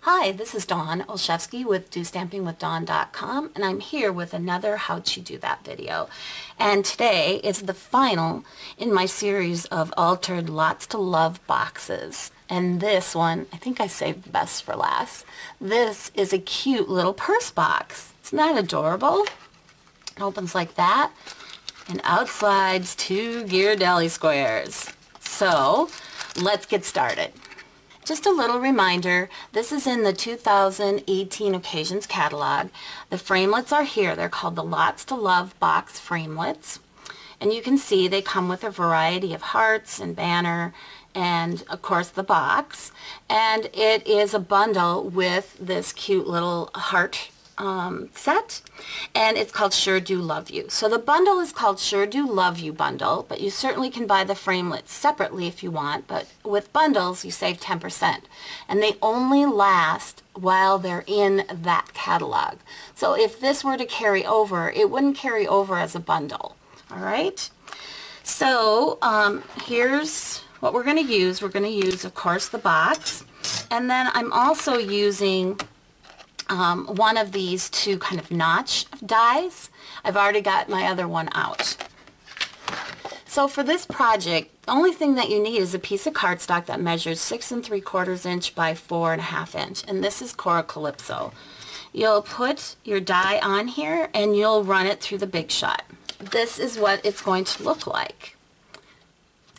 Hi, this is Dawn Olszewski with DOstampingWithDawn.com, and I'm here with another How'd She Do That video. And today is the final in my series of altered Lots to Love boxes. And this one, I think I saved the best for last. This is a cute little purse box. Isn't that adorable? It opens like that, and out slides two Ghirardelli squares. So, let's get started. Just a little reminder, this is in the 2018 Occasions catalog. The framelits are here. They're called the Lots to Love Box Framelits. And you can see they come with a variety of hearts and banner and, of course, the box. And it is a bundle with this cute little heart set, and it's called Sure Do Love You. So the bundle is called Sure Do Love You bundle, but you certainly can buy the framelits separately if you want, but with bundles you save 10%, and they only last while they're in that catalog. So if this were to carry over, it wouldn't carry over as a bundle. All right, so here's what we're going to use. We're going to use, of course, the box, and then I'm also using one of these two kind of notch dies. I've already got my other one out. So for this project, the only thing that you need is a piece of cardstock that measures 6 3/4 inch by 4 1/2 inch, and this is Coral Calypso. You'll put your die on here and you'll run it through the Big Shot. This is what it's going to look like.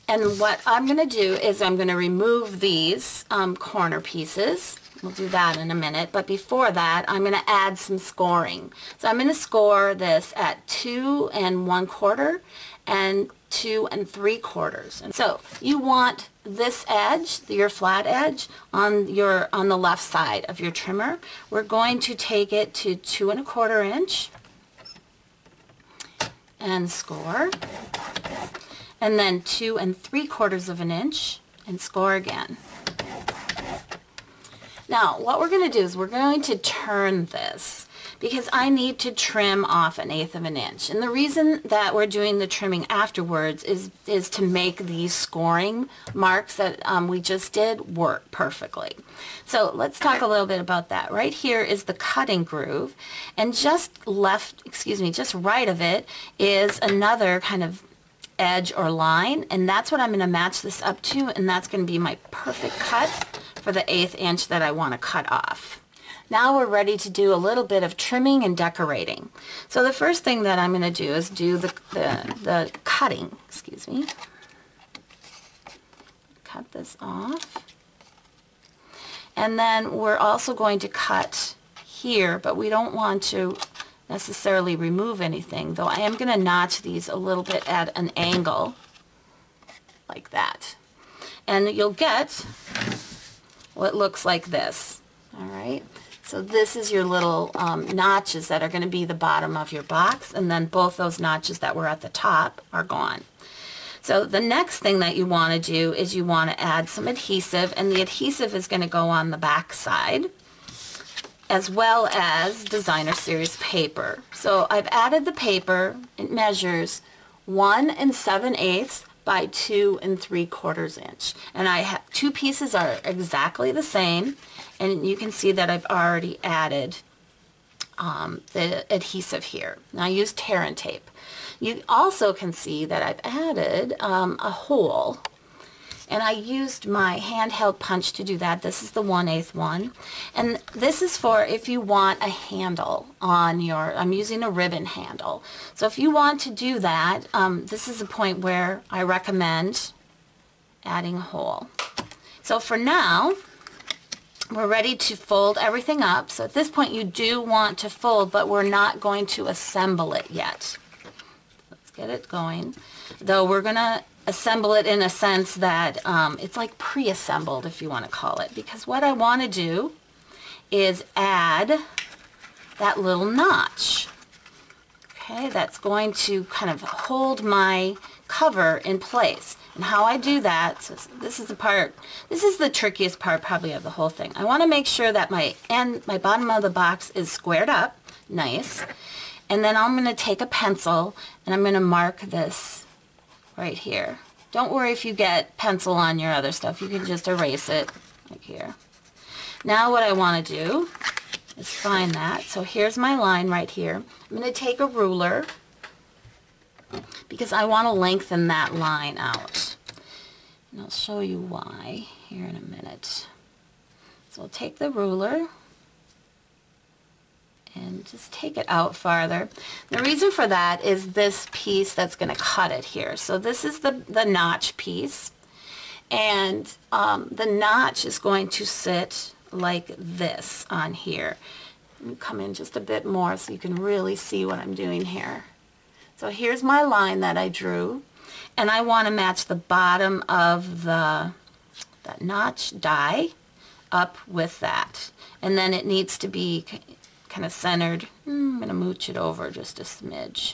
And what I'm going to do is I'm going to remove these corner pieces. We'll do that in a minute, but before that I'm going to add some scoring. So I'm going to score this at 2 1/4 and 2 3/4. And so you want this edge, your flat edge, on the left side of your trimmer. We're going to take it to 2 1/4 inch and score, and then 2 3/4 inch and score again. Now, what we're going to do is we're going to turn this because I need to trim off 1/8 inch. And the reason that we're doing the trimming afterwards is to make these scoring marks that we just did work perfectly. So let's talk a little bit about that. Right here is the cutting groove, and just right of it is another kind of edge or line, and that's what I'm going to match this up to, and that's going to be my perfect cut for the 1/8 inch that I want to cut off. Now we're ready to do a little bit of trimming and decorating. So the first thing that I'm going to do is do the cutting. Cut this off. And then we're also going to cut here, but we don't want to necessarily remove anything, though I am going to notch these a little bit at an angle like that. And you'll get what looks like this. All right, so this is your little notches that are going to be the bottom of your box, and then both those notches that were at the top are gone. So the next thing that you want to do is you want to add some adhesive, and the adhesive is going to go on the back side, as well as designer series paper. So I've added the paper. It measures 1 7/8 by 2 3/4 inch, and I have two pieces are exactly the same, and you can see that I've already added the adhesive here. Now I use tear and tape. You also can see that I've added a hole, and I used my handheld punch to do that. This is the 1/8 one, and this is for if you want a handle on your, I'm using a ribbon handle. So if you want to do that, this is a point where I recommend adding a hole. So for now, we're ready to fold everything up. So at this point you do want to fold, but we're not going to assemble it yet. Let's get it going. Though we're going to assemble it in a sense that it's like pre-assembled, if you want to call it, because what I want to do is add that little notch. Okay, that's going to kind of hold my cover in place. And how I do that, so this is the trickiest part probably of the whole thing. I want to make sure that my bottom of the box is squared up, nice, and then I'm going to take a pencil and I'm going to mark this right here. Don't worry if you get pencil on your other stuff. You can just erase it like here. Now what I want to do is find that. So here's my line right here. I'm going to take a ruler because I want to lengthen that line out. And I'll show you why here in a minute. So I'll take the ruler and just take it out farther. The reason for that is this piece that's going to cut it here. So this is the notch piece, and the notch is going to sit like this on here. Let me come in just a bit more so you can really see what I'm doing here. So here's my line that I drew, and I want to match the bottom of that notch die up with that, and then it needs to be kind of centered. I'm going to mooch it over just a smidge.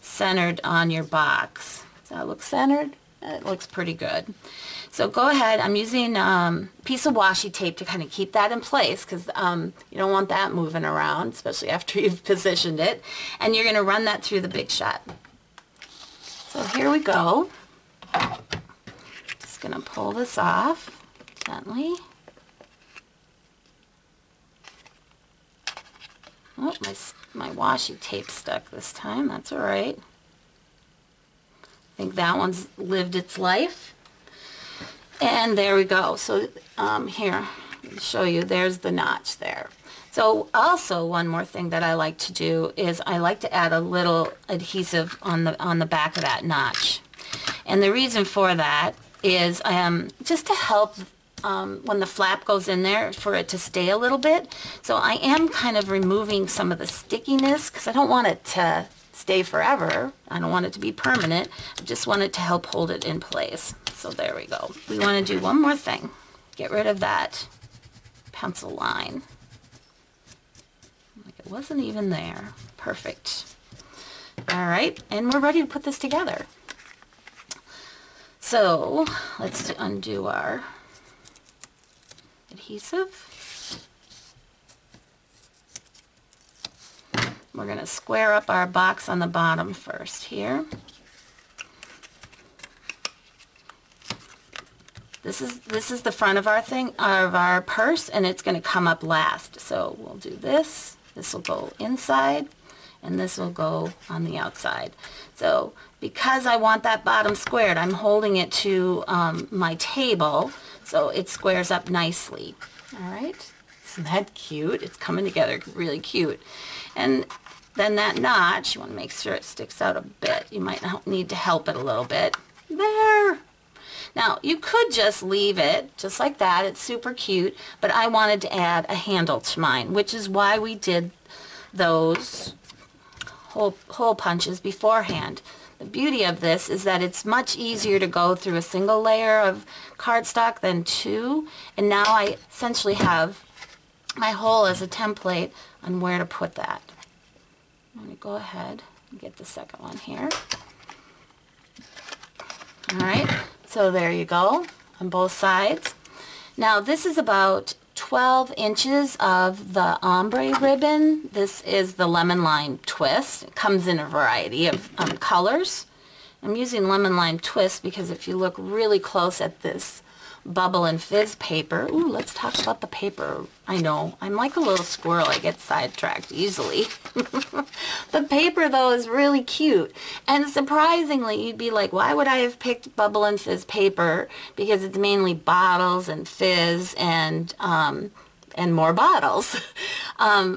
Centered on your box. Does that look centered? It looks pretty good. So go ahead. I'm using a piece of washi tape to kind of keep that in place, because you don't want that moving around, especially after you've positioned it. And you're going to run that through the Big Shot. So here we go. Just going to pull this off gently. Oh, my washi tape stuck this time. That's all right. I think that one's lived its life. And there we go. So here, I'll show you. There's the notch there. So also one more thing that I like to do is I like to add a little adhesive on the back of that notch. And the reason for that is just to help when the flap goes in there, for it to stay a little bit. So I am kind of removing some of the stickiness because I don't want it to stay forever. I don't want it to be permanent. I just want it to help hold it in place. So there we go. We want to do one more thing. Get rid of that pencil line. Like it wasn't even there. Perfect. All right, and we're ready to put this together. So let's undo our adhesive. We're going to square up our box on the bottom first here. This is the front of our purse, and it's going to come up last. So we'll do this. This will go inside, and this will go on the outside. So because I want that bottom squared, I'm holding it to my table so it squares up nicely. All right, isn't that cute? It's coming together really cute. And then that notch, you want to make sure it sticks out a bit. You might need to help it a little bit. There. Now, you could just leave it just like that. It's super cute, but I wanted to add a handle to mine, which is why we did those hole punches beforehand. The beauty of this is that it's much easier to go through a single layer of cardstock than two, and now I essentially have my hole as a template on where to put that. I'm going to go ahead and get the second one here. Alright, so there you go on both sides. Now this is about 12 inches of the ombre ribbon. This is the lemon lime twist. It comes in a variety of colors. I'm using lemon lime twist because if you look really close at this bubble and fizz paper, ooh, let's talk about the paper. I know, I'm like a little squirrel. I get sidetracked easily. The paper though is really cute, and surprisingly you'd be like, why would I have picked bubble and fizz paper? Because it's mainly bottles and fizz and more bottles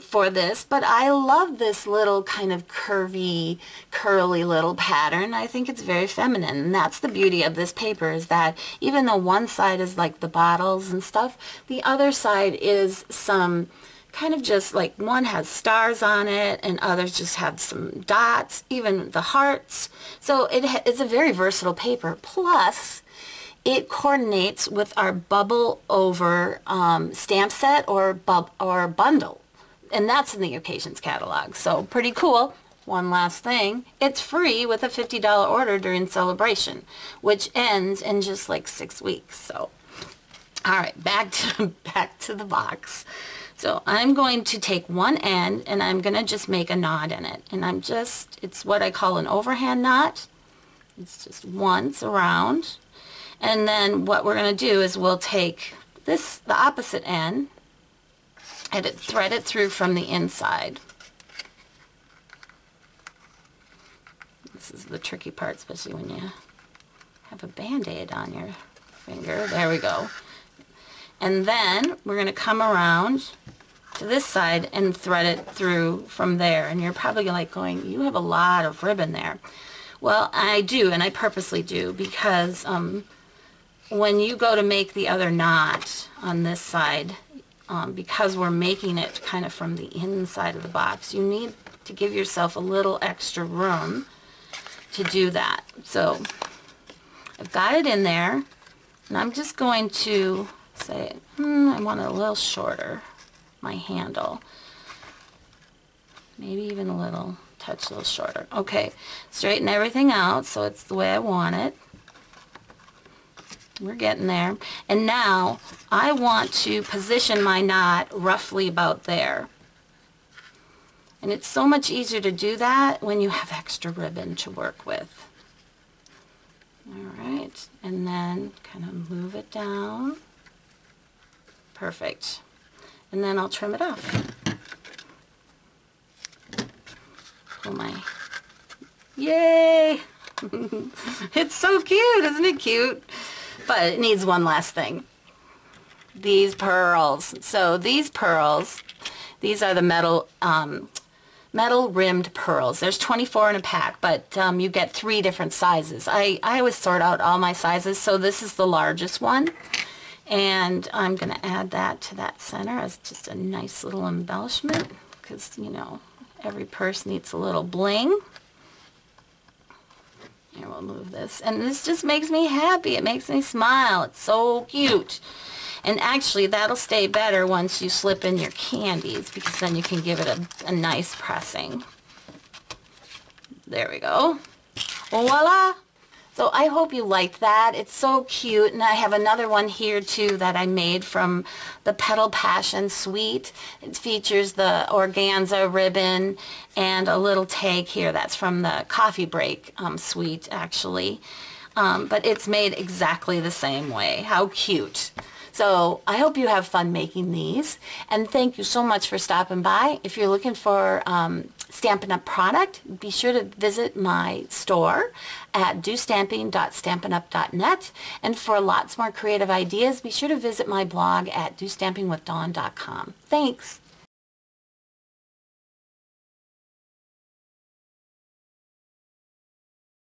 for this, but I love this little kind of curvy, curly little pattern. I think it's very feminine, and that's the beauty of this paper, is that even though one side is like the bottles and stuff, the other side is some kind of just like, one has stars on it and others just have some dots, even the hearts. So it's a very versatile paper. Plus, it coordinates with our bubble over stamp set or bundle, and that's in the Occasions catalog. So pretty cool. One last thing, it's free with a $50 order during Sale-a-Bration, which ends in just like 6 weeks. So, all right, back to the box. So I'm going to take one end and I'm going to just make a knot in it, and it's what I call an overhand knot. It's just once around. And then what we're going to do is we'll take the opposite end, and thread it through from the inside. This is the tricky part, especially when you have a band-aid on your finger. There we go. And then we're going to come around to this side and thread it through from there. And you're probably like going, you have a lot of ribbon there. Well, I do, and I purposely do, because when you go to make the other knot on this side, because we're making it kind of from the inside of the box, you need to give yourself a little extra room to do that. So I've got it in there, and I'm just going to say, I want it a little shorter, my handle. Maybe even a little touch, a little shorter. Okay, straighten everything out so it's the way I want it. We're getting there. And now I want to position my knot roughly about there. And it's so much easier to do that when you have extra ribbon to work with. Alright, and then kind of move it down. Perfect. And then I'll trim it off. Pull my... Yay! It's so cute, isn't it cute? But it needs one last thing. These pearls. So these pearls, these are the metal rimmed pearls. There's 24 in a pack, but you get 3 different sizes. I always sort out all my sizes, so this is the largest one. And I'm going to add that to that center as just a nice little embellishment, because, you know, every purse needs a little bling. Here, we'll move this. And this just makes me happy. It makes me smile. It's so cute. And actually, that'll stay better once you slip in your candies, because then you can give it a nice pressing. There we go. Voila! So I hope you liked that. It's so cute. And I have another one here too that I made from the Petal Passion Suite. It features the organza ribbon and a little tag here that's from the Coffee Break suite, actually. But it's made exactly the same way. How cute. So I hope you have fun making these, and thank you so much for stopping by. If you're looking for Stampin' Up! Product, be sure to visit my store at DOstamping.stampinup.net, and for lots more creative ideas, be sure to visit my blog at DOstampingwithDawn.com. Thanks!